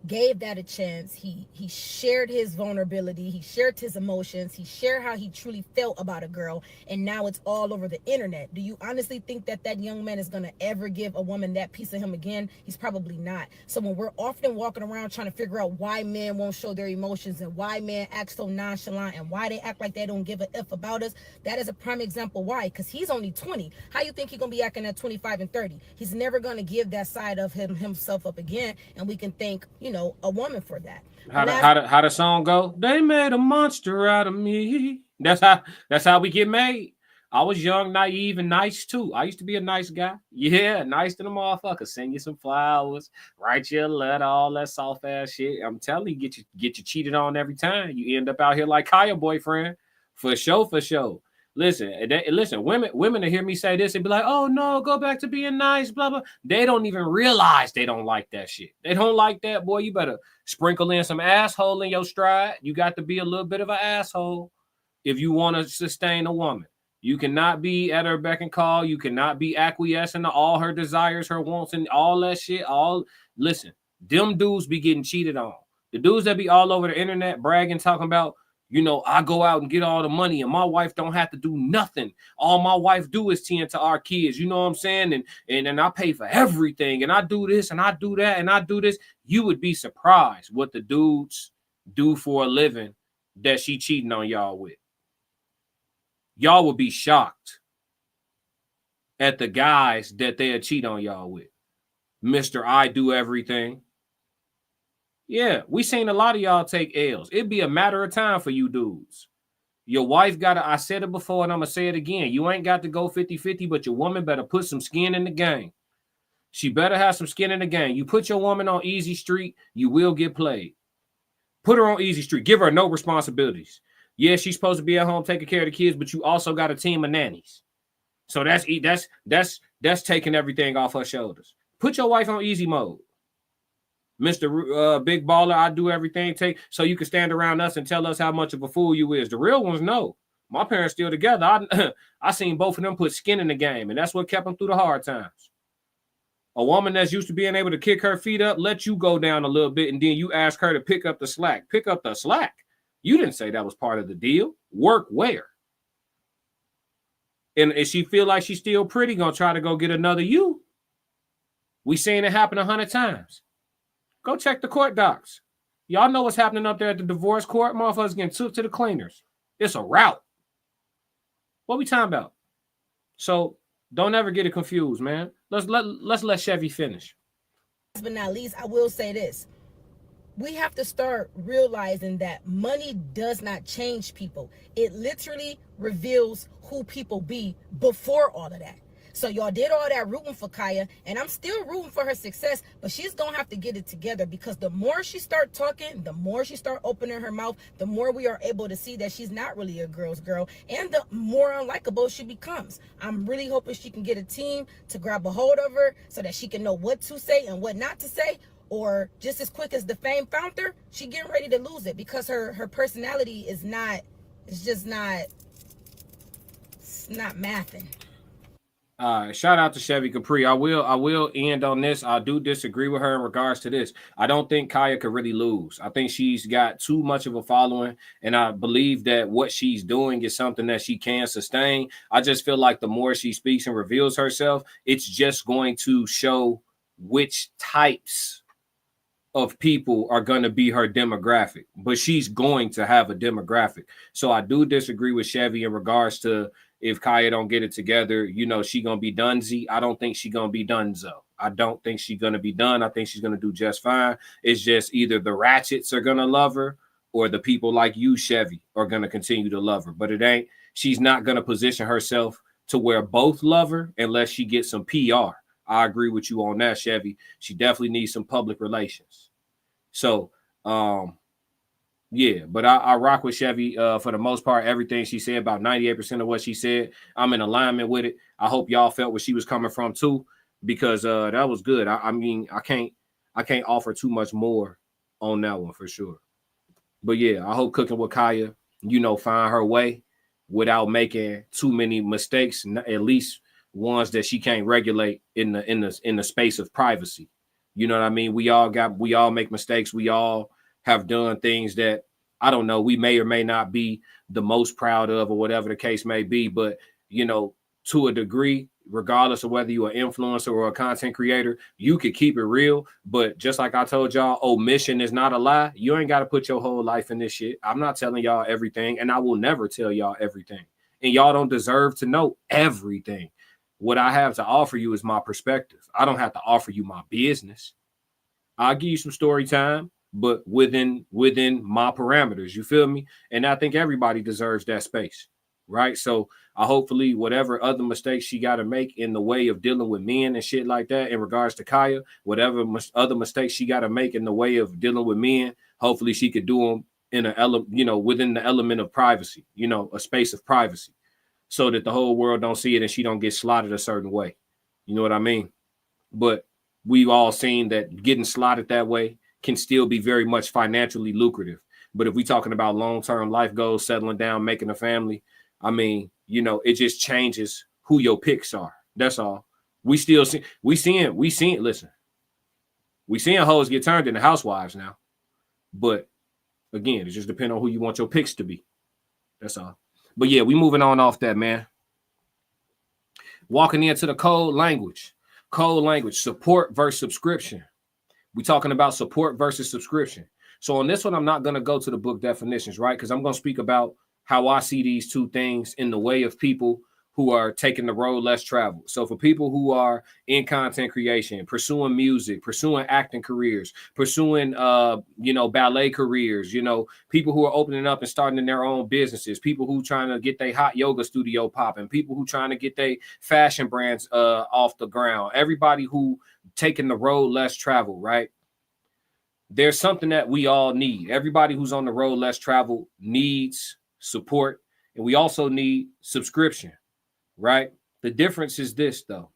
gave that a chance, he shared his vulnerability, he shared his emotions, he shared how he truly felt about a girl, and now it's all over the internet. Do you honestly think that that young man is going to ever give a woman that piece of him again? He's probably not. So when we're often walking around trying to figure out why men won't show their emotions and why men act so nonchalant and why they act like they don't give a F about us, that is a prime example why. Because he's only 20. How you think he's going to be acting at 25 and 30? He's never going to give that side of himself up again, and we can thank, you know, a woman for that. How the song go? They made a monster out of me. That's how we get made. I was young, naive, and nice too. I used to be a nice guy. Yeah, nice to the motherfucker. Send you some flowers, write you a letter, all that soft ass shit. I'm telling you, get you cheated on every time. You end up out here like Kaya boyfriend. For sure, for sure. Listen, women to hear me say this and be like, oh no, go back to being nice, blah, blah. They don't even realize they don't like that shit. They don't like that, boy. You better sprinkle in some asshole in your stride. You got to be a little bit of an asshole if you want to sustain a woman. You cannot be at her beck and call. You cannot be acquiescing to all her desires, her wants, and all that shit. Listen, them dudes be getting cheated on. The dudes that be all over the internet bragging, talking about, you know, I go out and get all the money and my wife don't have to do nothing. All my wife do is tend to our kids. You know what I'm saying? And I pay for everything. And I do this and I do that and I do this. You would be surprised what the dudes do for a living that she cheating on y'all with. Y'all would be shocked at the guys that they'll cheat on y'all with. Mr. I do everything. Yeah, we seen a lot of y'all take L's. It'd be a matter of time for you dudes. Your wife I said it before and I'm going to say it again. You ain't got to go 50-50, but your woman better put some skin in the game. She better have some skin in the game. You put your woman on easy street, you will get played. Put her on easy street. Give her no responsibilities. Yeah, she's supposed to be at home taking care of the kids, but you also got a team of nannies. So that's taking everything off her shoulders. Put your wife on easy mode. Mr. Big Baller, I do everything. So you can stand around us and tell us how much of a fool you is. The real ones know. My parents still together. I seen both of them put skin in the game, and that's what kept them through the hard times. A woman that's used to being able to kick her feet up, let you go down a little bit, and then you ask her to pick up the slack. Pick up the slack. You didn't say that was part of the deal. Work where? And if she feel like she's still pretty, gonna try to go get another you. We seen it happen 100 times. Go check the court docs. Y'all know what's happening up there at the divorce court. Motherfuckers getting took to the cleaners. It's a route. What we talking about? So don't ever get it confused, man. Let's let Chevy finish. Last but not least, I will say this. We have to start realizing that money does not change people. It literally reveals who people be before all of that. So y'all did all that rooting for Kaya, and I'm still rooting for her success, but she's going to have to get it together, because the more she start talking, the more she start opening her mouth, the more we are able to see that she's not really a girl's girl, and the more unlikable she becomes. I'm really hoping she can get a team to grab a hold of her so that she can know what to say and what not to say, or just as quick as the fame found her, she getting ready to lose it, because her personality is not, it's not mathing. Shout out to Chevy Capri. I will end on this. I do disagree with her in regards to this. I don't think Kaya could really lose. I think she's got too much of a following, and I believe that what she's doing is something that she can sustain. I just feel like the more she speaks and reveals herself, it's just going to show which types of people are going to be her demographic, but she's going to have a demographic. So I do disagree with Chevy in regards to if Kaya don't get it together, you know, she gonna be donezy. I don't think she gonna be donezo. I don't think she's gonna be done. I think she's gonna do just fine. It's just either the ratchets are gonna love her or the people like you, Chevy, are gonna continue to love her. But it ain't, she's not gonna position herself to where both love her unless she gets some PR. I agree with you on that, Chevy. She definitely needs some public relations. So yeah, but I rock with Chevy for the most part. Everything she said, about 98% of what she said, I'm in alignment with it. I hope y'all felt where she was coming from too, because that was good. I mean, I can't offer too much more on that one for sure. But yeah, I hope Cooking with Kaya, you know, find her way without making too many mistakes, at least ones that she can't regulate in the space of privacy. You know what I mean? We all make mistakes. We all have done things that, I don't know, we may or may not be the most proud of or whatever the case may be. But, you know, to a degree, regardless of whether you're an influencer or a content creator, you could keep it real. But just like I told y'all, omission is not a lie. You ain't got to put your whole life in this shit. I'm not telling y'all everything, and I will never tell y'all everything. And y'all don't deserve to know everything. What I have to offer you is my perspective. I don't have to offer you my business. I'll give you some story time, but within my parameters, you feel me? And I think everybody deserves that space, right? So I hopefully whatever other mistakes she got to make in the way of dealing with men and shit like that in regards to Kaya, whatever other mistakes she got to make in the way of dealing with men, hopefully she could do them in a, you know, within the element of privacy, you know, a space of privacy, so that the whole world don't see it and she don't get slotted a certain way. You know what I mean? But we've all seen that getting slotted that way can still be very much financially lucrative. But if we're talking about long-term life goals, settling down, making a family, I mean, you know, it just changes who your picks are. That's all. We still see, we seeing, listen, we seeing hoes get turned into housewives now. But again, it just depends on who you want your picks to be. That's all. But yeah, we moving on off that, man. Walking into the code language, support versus subscription. We're talking about support versus subscription. So on this one, I'm not going to go to the book definitions, right? Because I'm going to speak about how I see these two things in the way of people who are taking the road less traveled. So for people who are in content creation, pursuing music, pursuing acting careers, pursuing, you know, ballet careers, you know, people who are opening up and starting their own businesses, people who trying to get their hot yoga studio popping, people who trying to get their fashion brands off the ground, everybody who taking the road less traveled, right? There's something that we all need. Everybody who's on the road less traveled needs support, and we also need subscription, right? The difference is this, though.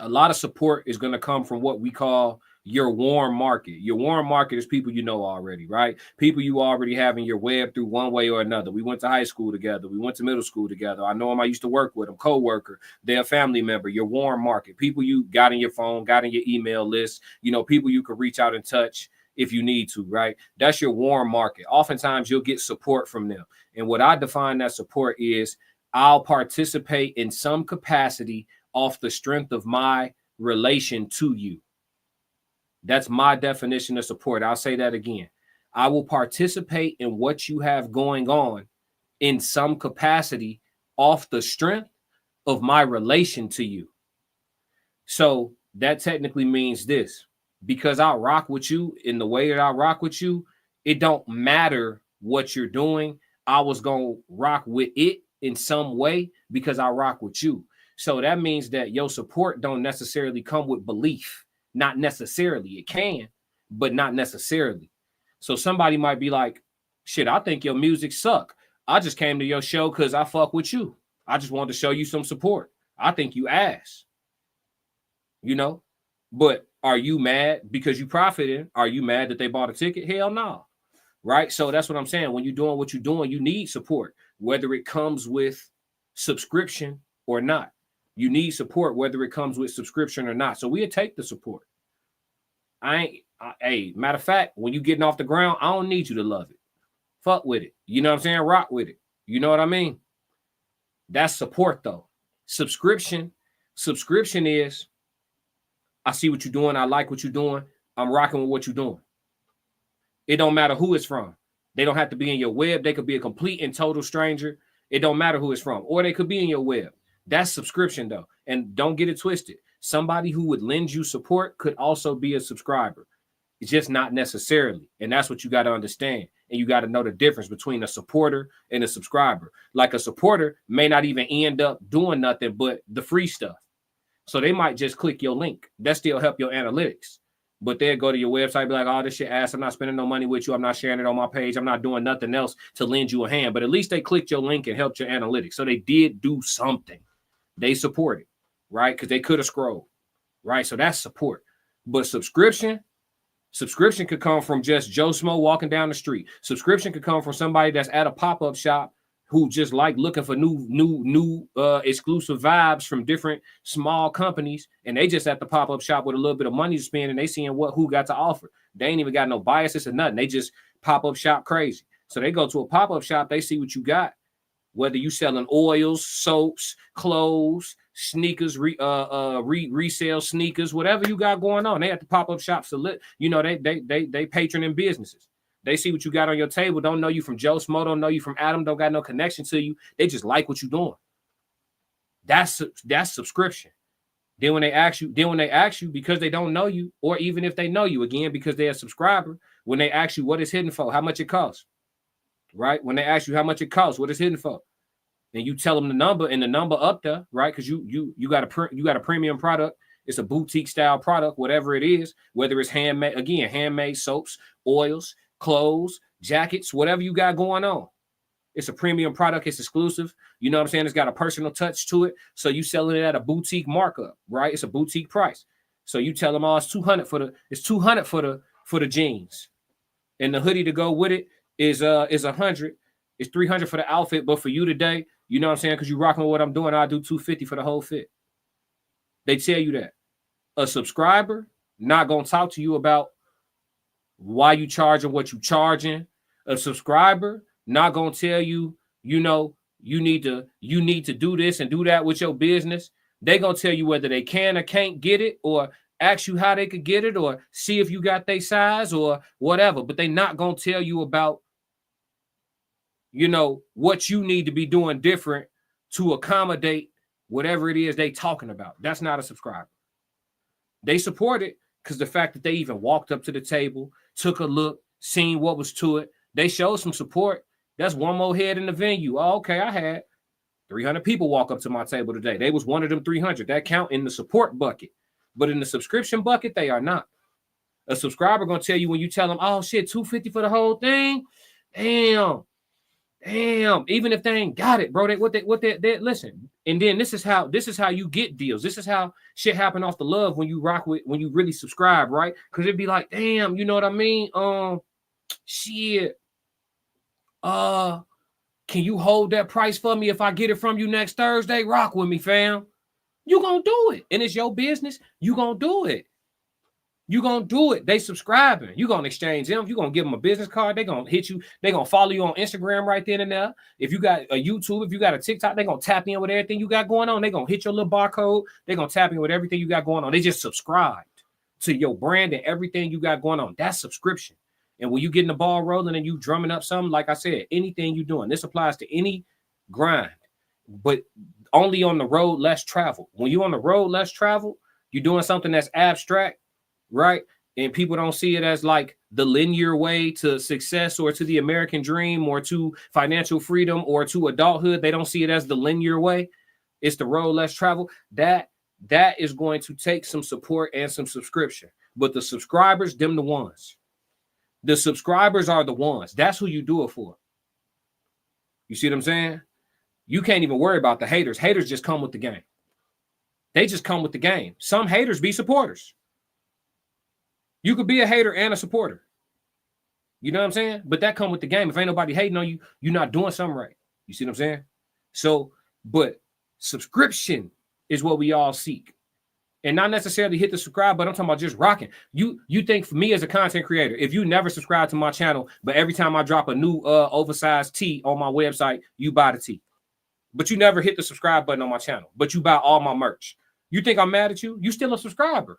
A lot of support is going to come from what we call your warm market. Your warm market is people you know already, right? People you already have in your web through one way or another. We went to high school together. We went to middle school together. I know them. I used to work with them, co-worker. They're a family member. Your warm market. People you got in your phone, got in your email list. You know, people you could reach out and touch if you need to, right? That's your warm market. Oftentimes you'll get support from them. And what I define that support is, I'll participate in some capacity off the strength of my relation to you. That's my definition of support. I'll say that again. I will participate in what you have going on in some capacity off the strength of my relation to you. So that technically means this: because I rock with you in the way that I rock with you, it don't matter what you're doing. I was going to rock with it in some way because I rock with you. So that means that your support don't necessarily come with belief. Not necessarily. It can, but not necessarily. So somebody might be like, shit, I think your music suck. I just came to your show because I fuck with you. I just wanted to show you some support. I think you ass. You know? But are you mad because you profited? Are you mad that they bought a ticket? Hell no. Right? So that's what I'm saying. When you're doing what you're doing, you need support, whether it comes with subscription or not. You need support, whether it comes with subscription or not. So we'll take the support. Hey, matter of fact, when you getting off the ground, I don't need you to love it. Fuck with it. You know what I'm saying? Rock with it. You know what I mean? That's support, though. Subscription is, I see what you're doing. I like what you're doing. I'm rocking with what you're doing. It don't matter who it's from. They don't have to be in your web. They could be a complete and total stranger. It don't matter who it's from, or they could be in your web. That's subscription though. And don't get it twisted. Somebody who would lend you support could also be a subscriber. It's just not necessarily. And that's what you got to understand. And you got to know the difference between a supporter and a subscriber. Like a supporter may not even end up doing nothing but the free stuff. So they might just click your link. That still help your analytics. But they'll go to your website and be like, oh, this shit ass. I'm not spending no money with you. I'm not sharing it on my page. I'm not doing nothing else to lend you a hand. But at least they clicked your link and helped your analytics. So they did do something. They supported, right? Because they could have scrolled, right? So that's support. But subscription could come from just Joe Smo walking down the street. Subscription could come from somebody that's at a pop-up shop who just like looking for new exclusive vibes from different small companies, and they just at the pop-up shop with a little bit of money to spend, and they seeing who got to offer. They ain't even got no biases or nothing. They just pop-up shop crazy. So they go to a pop-up shop, they see what you got, whether you selling oils, soaps, clothes, sneakers, resale sneakers, whatever you got going on. They at the pop-up shops to they patroning businesses. They see what you got on your table, don't know you from Joe Smo, don't know you from Adam, don't got no connection to you. They just like what you're doing. That's subscription. Then when they ask you because they don't know you, or even if they know you, again, because they're a subscriber, when they ask you what it's hidden for, how much it costs, right? When they ask you how much it costs, what it's hidden for, and you tell them the number, and the number up there, right? Because you got a premium product. It's a boutique style product, whatever it is, whether it's handmade soaps, oils, clothes, jackets, whatever you got going on. It's a premium product. It's exclusive. You know what I'm saying? It's got a personal touch to it. So you selling it at a boutique markup, right? It's a boutique price. So you tell them, oh, it's $200 for the jeans, and the hoodie to go with it is $100. It's $300 for the outfit, but for you today, you know what I'm saying? Because you're rocking with what I'm doing, I'll do $250 for the whole fit. They tell you that. A subscriber not gonna talk to you about why you charging what you charging. A subscriber not gonna tell you, you need to do this and do that with your business. They gonna tell you whether they can or can't get it, or ask you how they could get it, or see if you got their size or whatever. But they not gonna tell you about, what you need to be doing different to accommodate whatever it is they talking about. That's not a subscriber. They support it because the fact that they even walked up to the table, took a look, seen what was to it, they showed some support. That's one more head in the venue. Oh, okay, I had 300 people walk up to my table today. They was one of them 300. That count in the support bucket. But in the subscription bucket, they are not. A subscriber going to tell you when you tell them, oh, shit, $250 for the whole thing? Damn. Even if they ain't got it, bro, they listen. And then this is how you get deals. This is how shit happen off the love when you really subscribe, right? Because it'd be like, damn, you know what I mean? Shit. Can you hold that price for me if I get it from you next Thursday? Rock with me, fam. You gonna do it. And it's your business. You gonna do it. You gonna do it. They subscribing. You gonna exchange them. You gonna give them a business card. They gonna hit you. They gonna follow you on Instagram right then and there. If you got a YouTube, if you got a TikTok, they gonna tap in with everything you got going on. They gonna hit your little barcode. They gonna tap in with everything you got going on. They just subscribed to your brand and everything you got going on. That's subscription. And when you getting the ball rolling and you drumming up something, like I said, anything you doing, this applies to any grind, but only on the road less travel. When you on the road less travel, you're doing something that's abstract, right? And people don't see it as like the linear way to success or to the American dream or to financial freedom or to adulthood. They don't see it as the linear way. It's the road less travel. That is going to take some support and some subscription. But the subscribers, them the ones. The subscribers are the ones. That's who you do it for. You see what I'm saying? You can't even worry about the haters. Haters just come with the game. They just come with the game. Some haters be supporters. You could be a hater and a supporter. You know what I'm saying? But that come with the game. If ain't nobody hating on you, you're not doing something right. You see what I'm saying? So, but subscription is what we all seek. And not necessarily hit the subscribe, but I'm talking about just rocking. You think for me as a content creator, if you never subscribe to my channel, but every time I drop a new oversized tee on my website, you buy the tee. But you never hit the subscribe button on my channel, but you buy all my merch. You think I'm mad at you? You still a subscriber.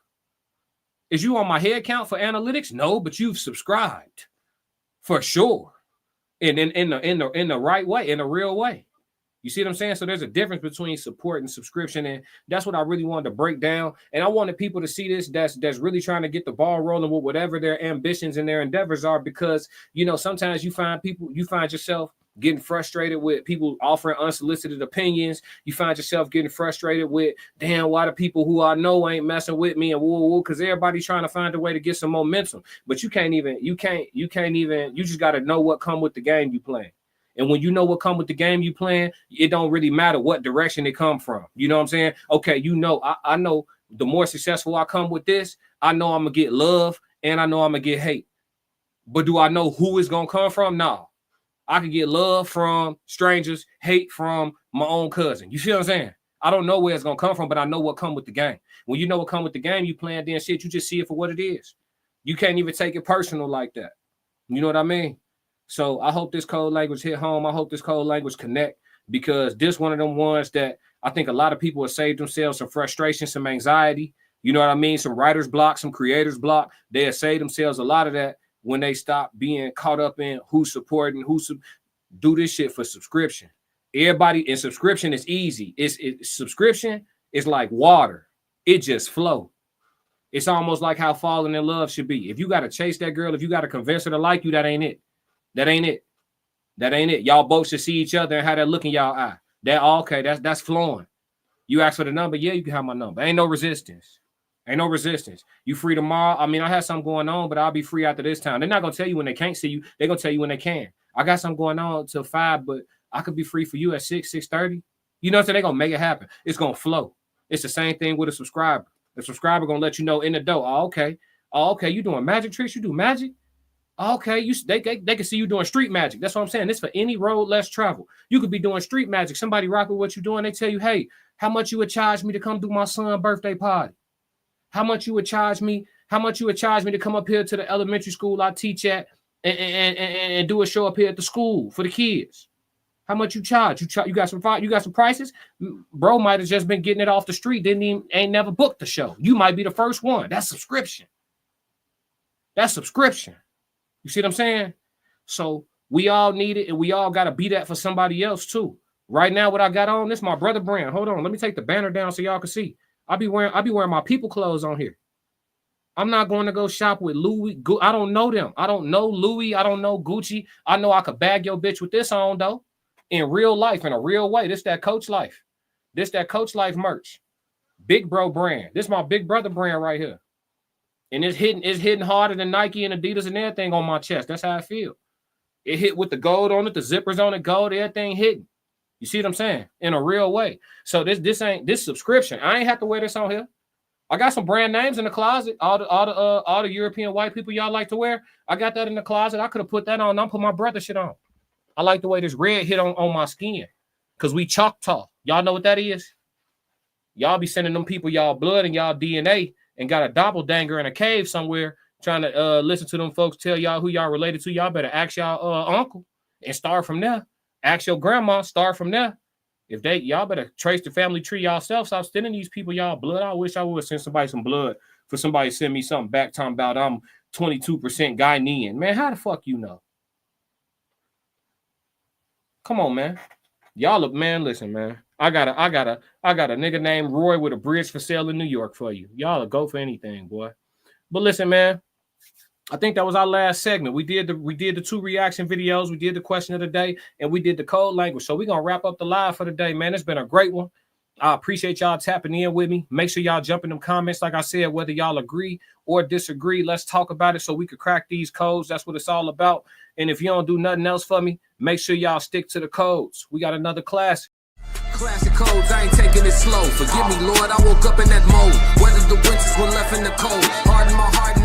Is you on my head count for analytics? No, but you've subscribed for sure. And in the right way, in a real way. You see what I'm saying? So there's a difference between support and subscription, and that's what I really wanted to break down. And I wanted people to see this that's really trying to get the ball rolling with whatever their ambitions and their endeavors are, because, you know, sometimes you find yourself getting frustrated with people offering unsolicited opinions. You find yourself getting frustrated with, damn, why the people who I know ain't messing with me, and woo, because everybody's trying to find a way to get some momentum. But you just got to know what come with the game you playing. And when you know what come with the game you playing, it don't really matter what direction it come from. You know what I'm saying? Okay, you know, I know the more successful I come with this, I know I'm going to get love and I know I'm going to get hate. But do I know who it's going to come from? No. I can get love from strangers, hate from my own cousin. You feel what I'm saying? I don't know where it's going to come from, but I know what come with the game. When you know what come with the game you playing, then shit, you just see it for what it is. You can't even take it personal like that. You know what I mean? So I hope this code language hit home. I hope this code language connect, because this one of them ones that I think a lot of people have saved themselves some frustration, some anxiety. You know what I mean? Some writer's block, some creator's block. They have saved themselves a lot of that when they stop being caught up in who's supporting, do this shit for subscription. Everybody in subscription is easy. Subscription is like water. It just flow. It's almost like how falling in love should be. If you got to chase that girl, if you got to convince her to like you, that ain't it. That ain't it. That ain't it. Y'all both should see each other and have that look in y'all eye. Okay, that's flowing. You ask for the number, yeah, you can have my number. Ain't no resistance. Ain't no resistance. You free tomorrow? I mean, I have something going on, but I'll be free after this time. They're not gonna tell you when they can't see you. They're gonna tell you when they can. I got something going on until 5, but I could be free for you at 6:30. You know what I'm saying? They're gonna make it happen. It's gonna flow. It's the same thing with a subscriber. The subscriber gonna let you know in the door. Oh, okay. You doing magic tricks? You do magic? Okay, they can see you doing street magic. That's what I'm saying. This for any road less travel. You could be doing street magic. Somebody rock with what you're doing. They tell you, hey, how much you would charge me to come do my son's birthday party? How much you would charge me? How much you would charge me to come up here to the elementary school I teach at and do a show up here at the school for the kids? How much you charge? You got some prices? Bro might have just been getting it off the street. Ain't never booked the show. You might be the first one. That's subscription. That's subscription. You see what I'm saying? So we all need it, and we all got to be that for somebody else too. Right now, what I got on, this is my brother brand. Hold on, let me take the banner down so y'all can see. I be wearing my people clothes on here. I'm not going to go shop with Louis. I don't know them. I don't know Louis. I don't know Gucci. I know I could bag your bitch with this on though. In real life, in a real way. This that Coach Life. This that Coach Life merch. Big bro brand. This my big brother brand right here. And it's hitting harder than Nike and Adidas and everything on my chest. That's how I feel. It hit with the gold on it, the zippers on it, gold, everything hitting. You see what I'm saying? In a real way. So this subscription. I ain't have to wear this on here. I got some brand names in the closet. All the European white people y'all like to wear. I got that in the closet. I could have put that on. I'm put my brother shit on. I like the way this red hit on my skin. Because we Choctaw. Y'all know what that is? Y'all be sending them people y'all blood and y'all DNA and got a doppelganger in a cave somewhere trying to listen to them folks tell y'all who y'all related to. Y'all better ask y'all uncle and start from there. Ask your grandma, start from there. If y'all better trace the family tree yourself. Stop sending these people y'all blood. I wish I would send somebody some blood for somebody to send me something back talking about I'm 22% Ghanaian. Man, how the fuck you know? Come on, man. Y'all look, man, listen, man. I got a nigga named Roy with a bridge for sale in New York for you. Y'all will go for anything, boy. But listen, man, I think that was our last segment. We did the 2 reaction videos, we did the question of the day, and we did the code language. So we're gonna wrap up the live for the day, man. It's been a great one. I appreciate y'all tapping in with me. Make sure y'all jump in them comments, like I said, whether y'all agree or disagree. Let's talk about it so we could crack these codes. That's what it's all about. And if you don't do nothing else for me, make sure y'all stick to the codes. We got another class. Classic codes, I ain't taking it slow. Forgive me, Lord, I woke up in that mode. Weathered the winters when left in the cold. Hardened my heart.